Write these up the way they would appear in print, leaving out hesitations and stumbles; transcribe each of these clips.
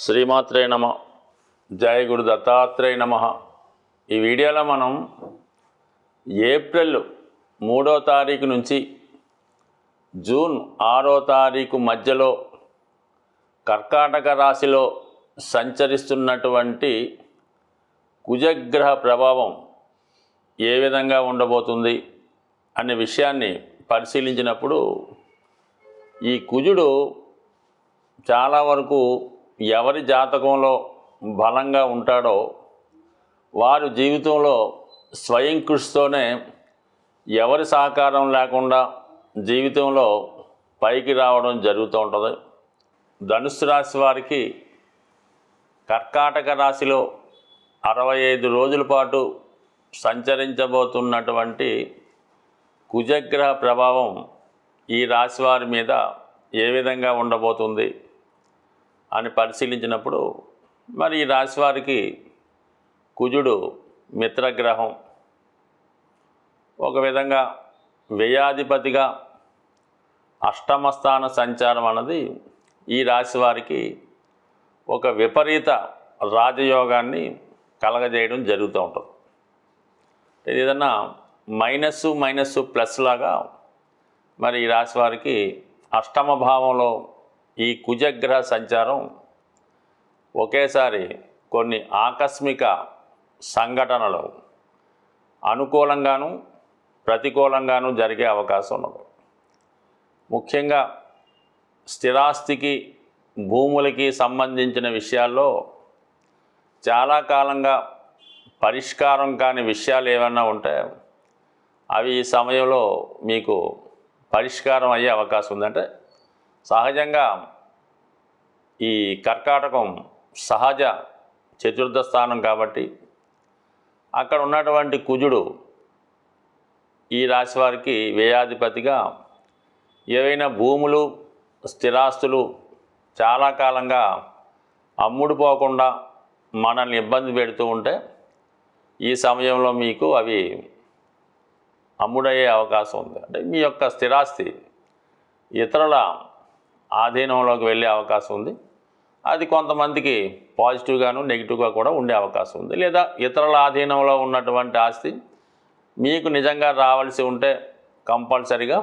శ్రీమాత్రే నమ. జయ గురు దత్తాత్రేయ నమ. ఈ వీడియోలో మనం ఏప్రిల్ 3వ తారీఖు నుంచి జూన్ 6వ తారీఖు మధ్యలో కర్కాటక రాశిలో సంచరిస్తున్నటువంటి కుజగ్రహ ప్రభావం ఏ విధంగా ఉండబోతుంది అనే విషయాన్ని పరిశీలించినప్పుడు ఈ కుజుడు చాలా వరకు ఎవరి జాతకంలో బలంగా ఉంటాడో వారు జీవితంలో స్వయం కృషితోనే ఎవరి సహకారం లేకుండా జీవితంలో పైకి రావడం జరుగుతూ ఉంటుంది. ధనుస్సు రాశి వారికి కర్కాటక రాశిలో 65 రోజుల పాటు సంచరించబోతున్నటువంటి కుజగ్రహ ప్రభావం ఈ రాశి వారి మీద ఏ విధంగా ఉండబోతుంది అని పరిశీలించినప్పుడు మరి ఈ రాశి వారికి కుజుడు మిత్రగ్రహం, ఒక విధంగా వ్యయాధిపతిగా అష్టమ స్థాన సంచారం అన్నది ఈ రాశి వారికి ఒక విపరీత రాజయోగాన్ని కలగజేయడం జరుగుతూ ఉంటుంది. ఏదన్నా మైనస్ ప్లస్ లాగా మరి ఈ రాశి వారికి అష్టమ భావంలో ఈ కుజగ్రహ సంచారం ఒకేసారి కొన్ని ఆకస్మిక సంఘటనలు అనుకూలంగాను ప్రతికూలంగాను జరిగే అవకాశం ఉన్నది. ముఖ్యంగా స్థిరాస్తికి భూములకి సంబంధించిన విషయాల్లో చాలా కాలంగా పరిష్కారం కాని విషయాలు ఏమన్నా ఉంటే అవి ఈ సమయంలో మీకు పరిష్కారం అయ్యే అవకాశం ఉంది. అంటే సహజంగా ఈ కర్కాటకం సహజ చతుర్థ స్థానం కాబట్టి అక్కడ ఉన్నటువంటి కుజుడు ఈ రాశి వారికి వ్యయాధిపతిగా ఏవైనా భూములు స్థిరాస్తులు చాలా కాలంగా అమ్ముడుపోకుండా మనల్ని ఇబ్బంది పెడుతూ ఉంటే ఈ సమయంలో మీకు అవి అమ్ముడయ్యే అవకాశం ఉంది. అంటే మీ యొక్క స్థిరాస్తి ఇతరుల ఆధీనంలోకి వెళ్ళే అవకాశం ఉంది. అది కొంతమందికి పాజిటివ్గాను నెగిటివ్గా కూడా ఉండే అవకాశం ఉంది. లేదా ఇతరుల ఆధీనంలో ఉన్నటువంటి ఆస్తి మీకు నిజంగా రావాల్సి ఉంటే కంపల్సరిగా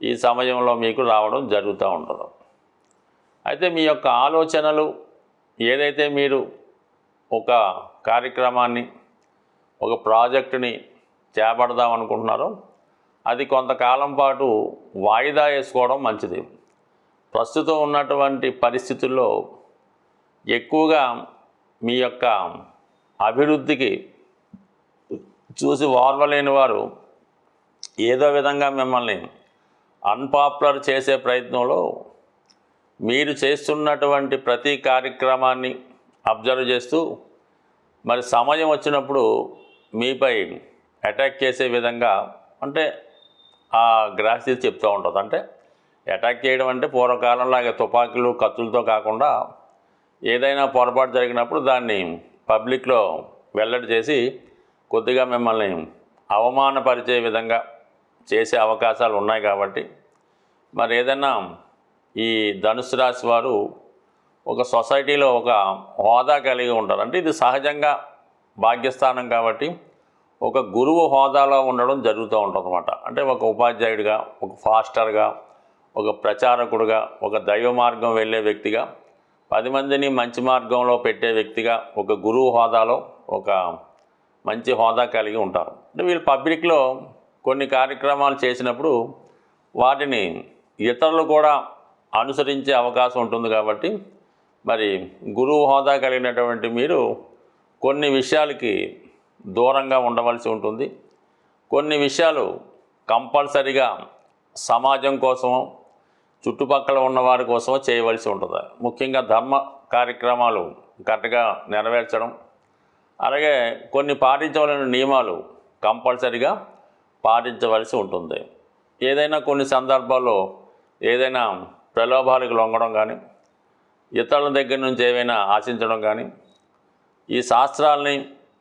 ఈ సమయంలో మీకు రావడం జరుగుతూ ఉంటుంది. అయితే మీ యొక్క ఆలోచనలు ఏదైతే మీరు ఒక కార్యక్రమాన్ని ఒక ప్రాజెక్టుని చేపడదాం అనుకుంటున్నారో అది కొంతకాలం పాటు వాయిదా వేసుకోవడం మంచిది. ప్రస్తుతం ఉన్నటువంటి పరిస్థితుల్లో ఎక్కువగా మీ యొక్క అభివృద్ధికి చూసి ఓర్వలేని వారు ఏదో విధంగా మిమ్మల్ని అన్పాపులర్ చేసే ప్రయత్నంలో మీరు చేస్తున్నటువంటి ప్రతి కార్యక్రమాన్ని అబ్జర్వ్ చేస్తూ మరి సమయం వచ్చినప్పుడు మీపై అటాక్ చేసే విధంగా అంటే ఆ గ్రాఫిక్స్ చెప్తూ ఉంటుంది. అంటే అటాక్ చేయడం అంటే పూర్వకాలంలాగా తుపాకీలు కత్తులతో కాకుండా ఏదైనా పొరపాటు జరిగినప్పుడు దాన్ని పబ్లిక్లో వెల్లడి చేసి కొద్దిగా మిమ్మల్ని అవమానపరిచే విధంగా చేసే అవకాశాలు ఉన్నాయి. కాబట్టి మరి ఏదైనా ఈ ధనుసు రాశి వారు ఒక సొసైటీలో ఒక హోదా కలిగి ఉంటారు. అంటే ఇది సహజంగా భాగ్యస్థానం కాబట్టి ఒక గురువు హోదాలో ఉండడం జరుగుతూ ఉంటుంది అన్నమాట. అంటే ఒక ఉపాధ్యాయుడిగా, ఒక ఫాస్టర్గా, ఒక ప్రచారకుడుగా, ఒక దైవ మార్గం వెళ్ళే వ్యక్తిగా, 10 మందిని మంచి మార్గంలో పెట్టే వ్యక్తిగా ఒక గురువు హోదాలో ఒక మంచి హోదా కలిగి ఉంటారు. అంటే వీళ్ళు పబ్లిక్లో కొన్ని కార్యక్రమాలు చేసినప్పుడు వాటిని ఇతరులు కూడా అనుసరించే అవకాశం ఉంటుంది. కాబట్టి మరి గురువు హోదా కలిగినటువంటి మీరు కొన్ని విషయాలకి దూరంగా ఉండవలసి ఉంటుంది. కొన్ని విషయాలు కంపల్సరిగా సమాజం కోసమో చుట్టుపక్కల ఉన్నవారి కోసమో చేయవలసి ఉంటుంది. ముఖ్యంగా ధర్మ కార్యక్రమాలు కరెక్ట్గా నెరవేర్చడం, అలాగే కొన్ని పాటించవలసిన నియమాలు కంపల్సరిగా పాటించవలసి ఉంటుంది. ఏదైనా కొన్ని సందర్భాల్లో ఏదైనా ప్రలోభాలకు లొంగడం కానీ, ఇతరుల దగ్గర నుంచి ఏవైనా ఆశించడం కానీ, ఈ శాస్త్రాలని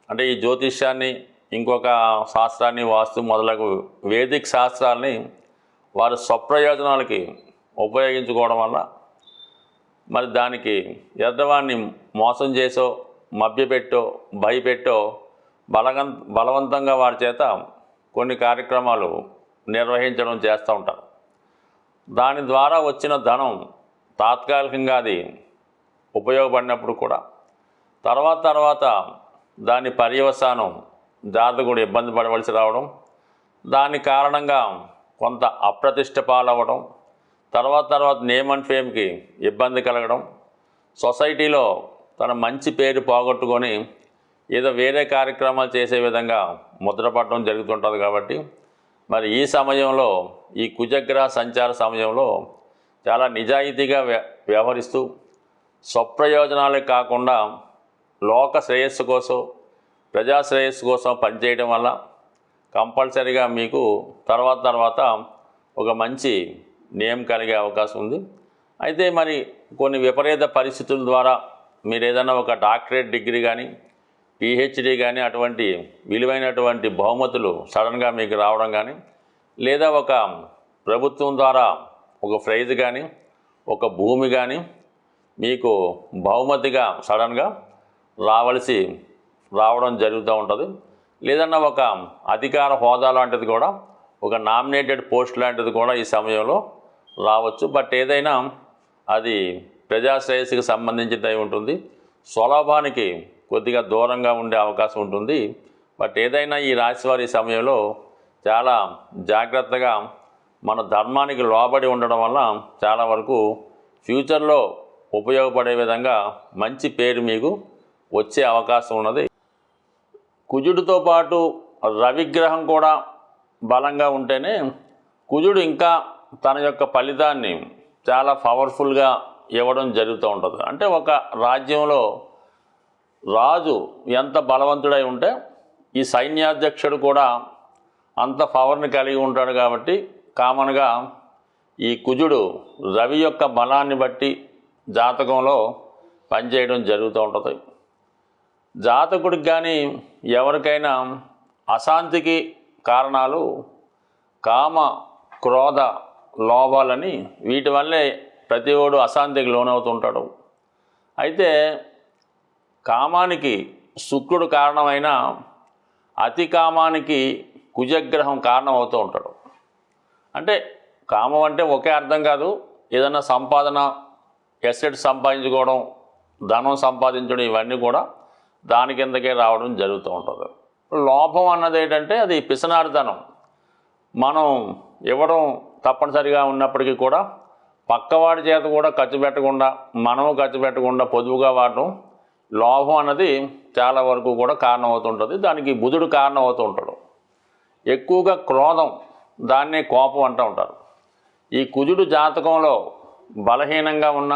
అంటే ఈ జ్యోతిష్యాన్ని, ఇంకొక శాస్త్రాన్ని, వాస్తు మొదలగు వేదిక శాస్త్రాలని వారు స్వప్రయోజనాలకి ఉపయోగించుకోవడం వల్ల మరి దానికి ఎదవాన్ని మోసం చేసో మభ్యపెట్టో భయపెట్టో బలవంతంగా వారి చేత కొన్ని కార్యక్రమాలు నిర్వహించడం చేస్తూ ఉంటారు. దాని ద్వారా వచ్చిన ధనం తాత్కాలికంగా అది ఉపయోగపడినప్పుడు కూడా తర్వాత దాని పర్యవసానం జాతకుడు ఇబ్బంది పడవలసి రావడం, దాని కారణంగా కొంత అప్రతిష్ట పాలవ్వడం, తర్వాత నేమ్ అండ్ ఫేమ్కి ఇబ్బంది కలగడం, సొసైటీలో తన మంచి పేరు పోగొట్టుకొని ఏదో వేరే కార్యక్రమాలు చేసే విధంగా ముద్రపడడం జరుగుతుంటుంది. కాబట్టి మరి ఈ సమయంలో ఈ కుజగ్రహ సంచార సమయంలో చాలా నిజాయితీగా వ్యవహరిస్తూ స్వప్రయోజనాలే కాకుండా లోక శ్రేయస్సు కోసం ప్రజా శ్రేయస్సు కోసం పనిచేయడం వల్ల కంపల్సరీగా మీకు తర్వాత ఒక మంచి నేమ్ కలిగే అవకాశం ఉంది. అయితే మరి కొన్ని విపరీత పరిస్థితుల ద్వారా మీరు ఏదైనా ఒక డాక్టరేట్ డిగ్రీ కానీ పిహెచ్డి కానీ అటువంటి విలువైనటువంటి బహుమతులు సడన్గా మీకు రావడం కానీ, లేదా ఒక ప్రభుత్వం ద్వారా ఒక ప్రైజ్ కానీ ఒక భూమి కానీ మీకు బహుమతిగా సడన్గా రావడం జరుగుతూ ఉంటుంది. లేదన్నా ఒక అధికార హోదా లాంటిది కూడా, ఒక నామినేటెడ్ పోస్ట్ లాంటిది కూడా ఈ సమయంలో రావచ్చు. బట్ ఏదైనా అది ప్రజాశ్రేయస్సుకి సంబంధించినది ఉంటుంది. స్వలాభానికి కొద్దిగా దూరంగా ఉండే అవకాశం ఉంటుంది. బట్ ఏదైనా ఈ రాశివారి సమయంలో చాలా జాగ్రత్తగా మన ధర్మానికి లోబడి ఉండడం వల్ల చాలా వరకు ఫ్యూచర్లో ఉపయోగపడే విధంగా మంచి పేరు మీకు వచ్చే అవకాశం ఉన్నది. కుజుడితో పాటు రవిగ్రహం కూడా బలంగా ఉంటేనే కుజుడు ఇంకా తన యొక్క ఫలితాన్ని చాలా పవర్ఫుల్గా ఇవ్వడం జరుగుతూ ఉంటుంది. అంటే ఒక రాజ్యంలో రాజు ఎంత బలవంతుడై ఉంటే ఈ సైన్యాధ్యక్షుడు కూడా అంత పవర్ని కలిగి ఉంటాడు. కాబట్టి కామన్గా ఈ కుజుడు రవి యొక్క బలాన్ని బట్టి జాతకంలో పనిచేయడం జరుగుతూ ఉంటుంది. జాతకుడికి కానీ ఎవరికైనా అశాంతికి కారణాలు కామ క్రోధ లోభాలని, వీటి వల్లే ప్రతి ఒడు అశాంతికి లోనవుతుంటాడు. అయితే కామానికి శుక్రుడు కారణమైన అతి కామానికి కుజగ్రహం కారణం అవుతూ ఉంటాడు. అంటే కామం అంటే ఒకే అర్థం కాదు, ఏదైనా సంపాదన, ఎసెట్ సంపాదించుకోవడం, ధనం సంపాదించడం, ఇవన్నీ కూడా దాని కిందకే రావడం జరుగుతూ ఉంటుంది. లోభం అన్నది ఏంటంటే అది పిసనారితనం. మనం ఇవ్వడం తప్పనిసరిగా ఉన్నప్పటికీ కూడా పక్కవాడి చేత కూడా ఖర్చు పెట్టకుండా, మనము ఖర్చు పెట్టకుండా పొదుపుగా వాడడం, లోభం అన్నది చాలా వరకు కూడా కారణం అవుతుంటుంది. దానికి బుధుడు కారణం అవుతూ ఉంటాడు. ఎక్కువగా క్రోధం, దాన్నే కోపం అంటూ ఉంటారు. ఈ కుజుడు జాతకంలో బలహీనంగా ఉన్న,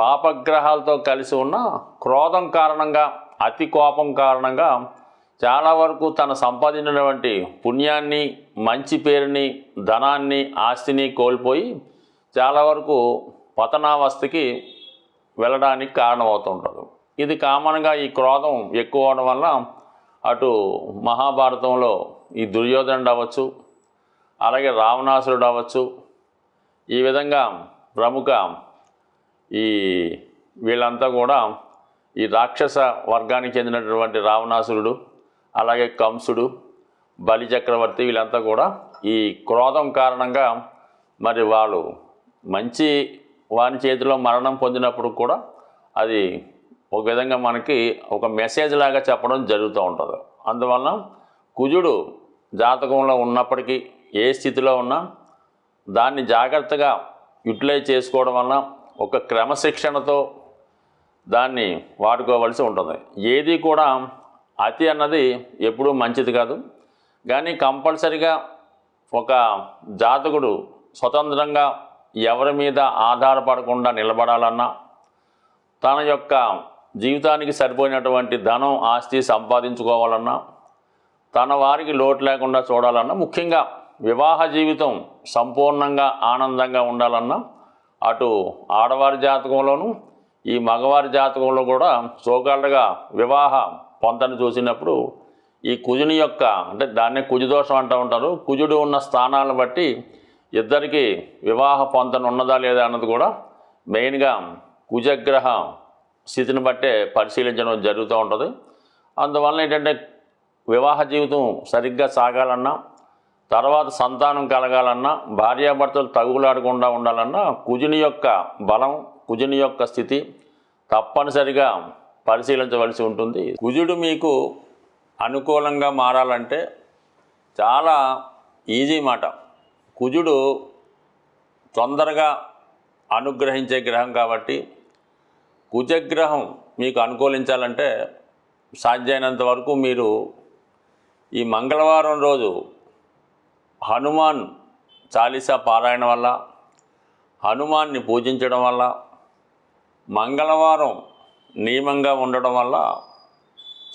పాపగ్రహాలతో కలిసి ఉన్న, క్రోధం కారణంగా, అతి కోపం కారణంగా చాలా వరకు తను సంపాదించినటువంటి పుణ్యాన్ని, మంచి పేరుని, ధనాన్ని, ఆస్తిని కోల్పోయి చాలా వరకు పతనావస్థకి వెళ్ళడానికి కారణమవుతుంటారు. ఇది కామన్గా ఈ క్రోధం ఎక్కువ అవడం వల్ల అటు మహాభారతంలో ఈ దుర్యోధనుడు అవ్వచ్చు, అలాగే రావణాసురుడు అవ్వచ్చు, ఈ విధంగా ప్రముఖ వీళ్ళంతా కూడా ఈ రాక్షస వర్గానికి చెందినటువంటి రావణాసురుడు, అలాగే కంసుడు, బలిచక్రవర్తి, వీళ్ళంతా కూడా ఈ క్రోధం కారణంగా మరి వాళ్ళు మంచి వాని చేతిలో మరణం పొందినప్పుడు కూడా అది ఒక విధంగా మనకి ఒక మెసేజ్ లాగా చెప్పడం జరుగుతూ ఉంటుంది. అందువల్ల కుజుడు జాతకంలో ఉన్నప్పటికీ ఏ స్థితిలో ఉన్నా దాన్ని జాగ్రత్తగా యూటిలైజ్ చేసుకోవడం వల్ల ఒక క్రమశిక్షణతో దాన్ని వాడుకోవలసి ఉంటుంది. ఏది కూడా అతి అన్నది ఎప్పుడూ మంచిది కాదు. కానీ కంపల్సరిగా ఒక జాతకుడు స్వతంత్రంగా ఎవరి మీద ఆధారపడకుండా నిలబడాలన్నా, తన యొక్క జీవితానికి సరిపోయినటువంటి ధనం, ఆస్తి సంపాదించుకోవాలన్నా, తన వారికి లోటు లేకుండా చూడాలన్నా, ముఖ్యంగా వివాహ జీవితం సంపూర్ణంగా ఆనందంగా ఉండాలన్నా అటు ఆడవారి జాతకంలోనూ ఈ మగవారి జాతకంలో కూడా సోకాళ్ళగా వివాహ పొంతను చూసినప్పుడు ఈ కుజుని యొక్క, అంటే దాన్నే కుజదోషం అంటూ ఉంటారు, కుజుడు ఉన్న స్థానాలను బట్టి ఇద్దరికి వివాహ పొంతన ఉన్నదా లేదా అన్నది కూడా మెయిన్గా కుజగ్రహ స్థితిని బట్టే పరిశీలించడం జరుగుతూ ఉంటుంది. అందువల్ల ఏంటంటే వివాహ జీవితం సరిగ్గా సాగాలన్నా, తర్వాత సంతానం కలగాలన్నా, భార్యాభర్తలు తగులాడకుండా ఉండాలన్నా కుజుని యొక్క బలం, కుజుని యొక్క స్థితి తప్పనిసరిగా పరిశీలించవలసి ఉంటుంది. కుజుడు మీకు అనుకూలంగా మారాలంటే చాలా ఈజీ మాట. కుజుడు తొందరగా అనుగ్రహించే గ్రహం కాబట్టి కుజగ్రహం మీకు అనుకూలించాలంటే సాధ్యమైనంత వరకు మీరు ఈ మంగళవారం రోజు హనుమాన్ చాలీసా పారాయణ వల్ల, హనుమాన్ని పూజించడం వల్ల, మంగళవారం నియమంగా ఉండడం వల్ల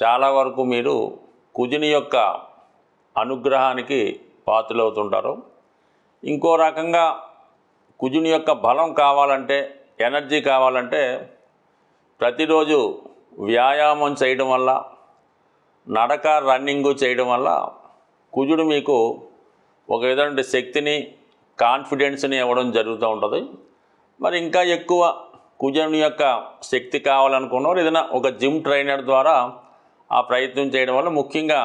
చాలా వరకు మీరు కుజుని యొక్క అనుగ్రహానికి పాత్రలవుతుంటారు. ఇంకో రకంగా కుజుని యొక్క బలం కావాలంటే, ఎనర్జీ కావాలంటే ప్రతిరోజు వ్యాయామం చేయడం వల్ల, నడక రన్నింగు చేయడం వల్ల కుజుడు మీకు ఒక విధమైన శక్తిని, కాన్ఫిడెన్స్ని ఇవ్వడం జరుగుతూ ఉంటుంది. మరి ఇంకా ఎక్కువ కుజుని యొక్క శక్తి కావాలనుకున్నవారు ఏదైనా ఒక జిమ్ ట్రైనర్ ద్వారా ఆ ప్రయత్నం చేయడం వల్ల ముఖ్యంగా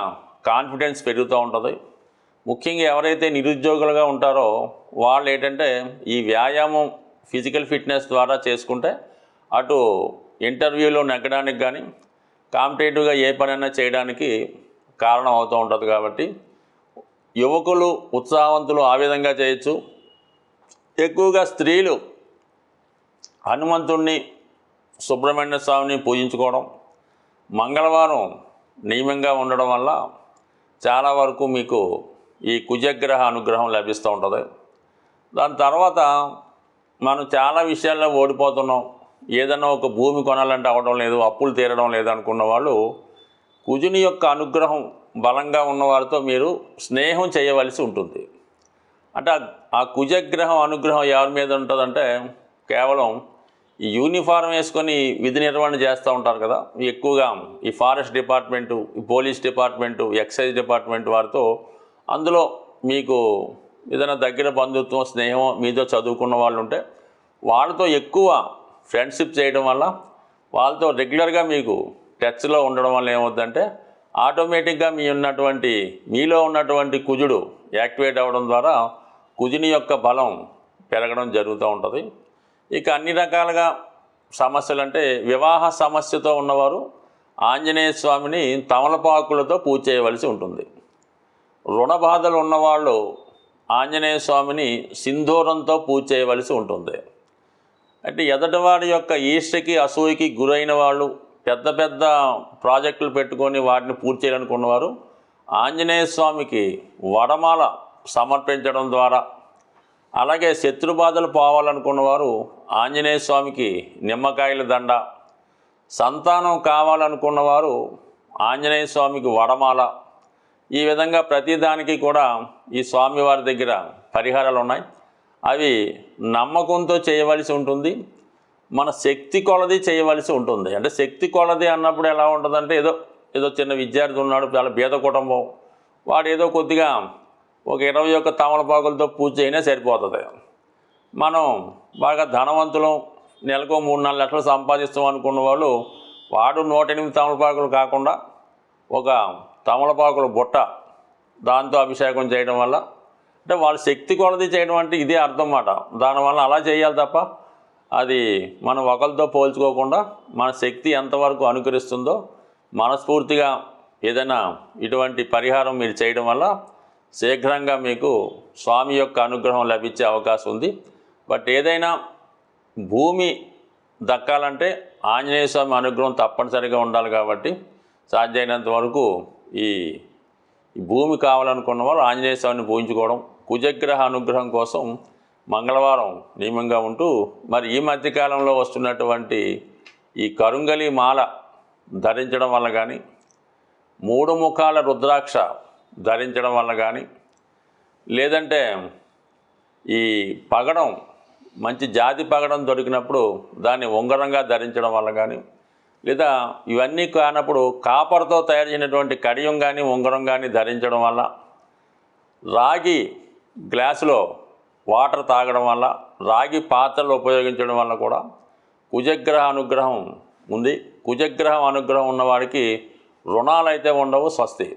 కాన్ఫిడెన్స్ పెరుగుతూ ఉంటుంది. ముఖ్యంగా ఎవరైతే నిరుద్యోగులుగా ఉంటారో వాళ్ళు ఏంటంటే ఈ వ్యాయామం, ఫిజికల్ ఫిట్నెస్ ద్వారా చేసుకుంటే అటు ఇంటర్వ్యూలో నెగ్గడానికి కానీ, కాంపిటేటివ్గా ఏ పనైనా చేయడానికి కారణం అవుతూ ఉంటుంది. కాబట్టి యువకులు, ఉత్సాహవంతులు ఆ విధంగా చేయొచ్చు. ఎక్కువగా స్త్రీలు హనుమంతుణ్ణి, సుబ్రహ్మణ్య స్వామిని పూజించుకోవడం, మంగళవారం నియమంగా ఉండడం వల్ల చాలా వరకు మీకు ఈ కుజగ్రహ అనుగ్రహం లభిస్తూ ఉంటుంది. దాని తర్వాత మనం చాలా విషయాల్లో ఓడిపోతున్నాం, ఏదన్నా ఒక భూమి కొనాలంటే అవ్వడం లేదు, అప్పులు తీరడం లేదు అనుకున్న వాళ్ళు కుజుని యొక్క అనుగ్రహం బలంగా ఉన్నవారితో మీరు స్నేహం చేయవలసి ఉంటుంది. అంటే ఆ కుజగ్రహం అనుగ్రహం ఎవరి మీద ఉంటుందంటే కేవలం ఈ యూనిఫారం వేసుకొని విధి నిర్వహణ చేస్తూ ఉంటారు కదా, ఎక్కువగా ఈ ఫారెస్ట్ డిపార్ట్మెంటు, ఈ పోలీస్ డిపార్ట్మెంటు, ఎక్సైజ్ డిపార్ట్మెంట్ వారితో, అందులో మీకు ఏదైనా దగ్గర బంధుత్వం, స్నేహం మీతో చదువుకున్న వాళ్ళు ఉంటే వాళ్ళతో ఎక్కువ ఫ్రెండ్షిప్ చేయడం వల్ల, వాళ్ళతో రెగ్యులర్గా మీకు టచ్లో ఉండడం వల్ల ఏమవుతుందంటే ఆటోమేటిక్గా మీలో ఉన్నటువంటి కుజుడు యాక్టివేట్ అవ్వడం ద్వారా కుజుని యొక్క బలం పెరగడం జరుగుతూ ఉంటుంది. ఇక అన్ని రకాలుగా సమస్యలు అంటే వివాహ సమస్యతో ఉన్నవారు ఆంజనేయ స్వామిని తమలపాకులతో పూజ చేయవలసి ఉంటుంది. రుణ బాధలు ఉన్నవాళ్ళు ఆంజనేయ స్వామిని సింధూరంతో పూజ చేయవలసి ఉంటుంది. అంటే ఎదటివాడి యొక్క ఈర్ష్యకి, అసూయకి గురైన వాళ్ళు, పెద్ద పెద్ద ప్రాజెక్టులు పెట్టుకొని వాటిని పూర్తి చేయాలనుకున్నవారు ఆంజనేయ స్వామికి వడమాల సమర్పించడం ద్వారా, అలాగే శత్రుబాధలు పోవాలనుకున్నవారు ఆంజనేయ స్వామికి నిమ్మకాయల దండ, సంతానం కావాలనుకున్నవారు ఆంజనేయ స్వామికి వడమాల, ఈ విధంగా ప్రతిదానికి కూడా ఈ స్వామివారి దగ్గర పరిహారాలు ఉన్నాయి. అవి నమ్మకంతో చేయవలసి ఉంటుంది, మన శక్తి కొలది చేయవలసి ఉంటుంది. అంటే శక్తి కొలది అన్నప్పుడు ఎలా ఉంటుందంటే ఏదో చిన్న విద్యార్థి ఉన్నాడు, చాలా పేద కుటుంబం, వాడు ఏదో కొద్దిగా ఒక 21 తమలపాకులతో పూజ అయినా సరిపోతుంది. మనం బాగా ధనవంతులం, నెలకు 3-4 లక్షలు సంపాదిస్తాం అనుకున్న వాళ్ళు వాడు 108 తమలపాకులు కాకుండా ఒక తమలపాకుల బుట్ట, దాంతో అభిషేకం చేయడం వల్ల, అంటే వాళ్ళ శక్తి కొలది చేయడం అంటే ఇదే అర్థం అన్నమాట. దానివల్ల అలా చేయాలి తప్ప అది మనం ఒకరితో పోల్చుకోకుండా మన శక్తి ఎంతవరకు అనుకరిస్తుందో మనస్ఫూర్తిగా ఏదైనా ఇటువంటి పరిహారం మీరు చేయడం వల్ల శీఘ్రంగా మీకు స్వామి యొక్క అనుగ్రహం లభించే అవకాశం ఉంది. బట్ ఏదైనా భూమి దక్కాలంటే ఆంజనేయ స్వామి అనుగ్రహం తప్పనిసరిగా ఉండాలి. కాబట్టి సాధ్యమైనంత వరకు ఈ భూమి కావాలనుకున్న వాళ్ళు ఆంజనేయ స్వామిని పూజించుకోవడం, కుజగ్రహ అనుగ్రహం కోసం మంగళవారం నియమంగా ఉంటూ, మరి ఈ మధ్యకాలంలో వస్తున్నటువంటి ఈ కరుంగలి మాల ధరించడం వల్ల కానీ, 3 ముఖాల రుద్రాక్ష ధరించడం వల్ల కానీ, లేదంటే ఈ పగడం, మంచి జాతి పగడం దొరికినప్పుడు దాన్ని ఉంగరంగా ధరించడం వల్ల కానీ, లేదా ఇవన్నీ కానప్పుడు కాపర్తో తయారు చేసినటువంటి కడియం కానీ ఉంగరం కానీ ధరించడం వల్ల, రాగి గ్లాసులో వాటర్ తాగడం వల్ల, రాగి పాత్రలు ఉపయోగించడం వల్ల కూడా కుజగ్రహ అనుగ్రహం ఉంది. కుజగ్రహం అనుగ్రహం ఉన్నవాడికి రుణాలు అయితే ఉండవు. స్వస్తి.